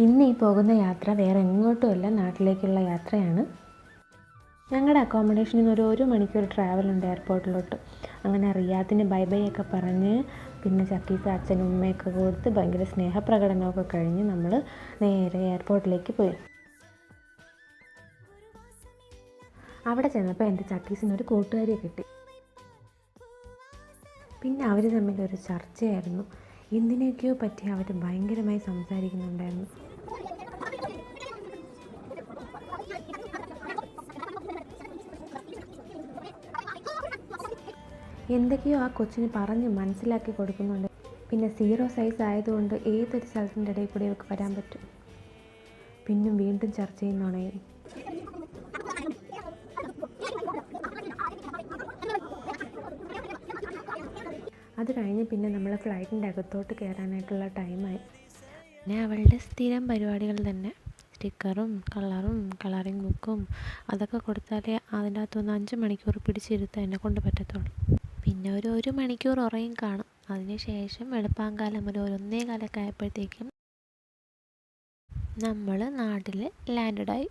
ഇന്ന് ഈ പോകുന്ന യാത്ര വേറെ എങ്ങോട്ടുമല്ല, നാട്ടിലേക്കുള്ള യാത്രയാണ്. ഞങ്ങളുടെ അക്കോമഡേഷനിൽ നിന്ന് ഒരു മണിക്കൂർ ട്രാവലുണ്ട് എയർപോർട്ടിലോട്ട്. അങ്ങനെ റിയാദിന് ബൈ ബൈ ഒക്കെ പറഞ്ഞ് പിന്നെ ചക്കീസ് അച്ഛനും ഉമ്മയൊക്കെ കൊടുത്ത് ഭയങ്കര സ്നേഹപ്രകടനമൊക്കെ കഴിഞ്ഞ് നമ്മൾ നേരെ എയർപോർട്ടിലേക്ക് പോയി. അവിടെ ചെന്നപ്പോൾ എൻ്റെ ചക്കീസിനൊരു കൂട്ടുകാരിയെ കിട്ടി. പിന്നെ അവർ തമ്മിലൊരു ചർച്ചയായിരുന്നു. എന്തിനൊക്കെയോ പറ്റി അവർ ഭയങ്കരമായി സംസാരിക്കുന്നുണ്ടായിരുന്നു. എന്തൊക്കെയോ ആ കൊച്ചിന് പറഞ്ഞ് മനസ്സിലാക്കി കൊടുക്കുന്നുണ്ട്. പിന്നെ 0 സൈസ് ആയതുകൊണ്ട് ഏതൊരു സ്ഥലത്തിൻ്റെ ഇടയിൽ കൂടി അവർക്ക് വരാൻ പറ്റും. പിന്നെ വീണ്ടും ചർച്ച ചെയ്യുന്നുണയും. അത് കഴിഞ്ഞ് പിന്നെ നമ്മൾ ഫ്ലൈറ്റിൻ്റെ അകത്തോട്ട് കയറാനായിട്ടുള്ള ടൈമായി. പിന്നെ അവളുടെ സ്ഥിരം പരിപാടികൾ തന്നെ, സ്റ്റിക്കറും കളറും കളറിങ് ബുക്കും അതൊക്കെ കൊടുത്താലേ അതിൻ്റെ അകത്തൊന്ന് 5 മണിക്കൂർ പിടിച്ചിരുത്താൻ എന്നെ കൊണ്ട് പറ്റത്തുള്ളൂ. പിന്നെ ഒരു മണിക്കൂർ ഉറയും കാണും. അതിനുശേഷം വെളുപ്പാങ്കാലം ഒരു 1:15 ആയപ്പോഴത്തേക്കും നമ്മൾ നാട്ടിൽ ലാൻഡഡായി.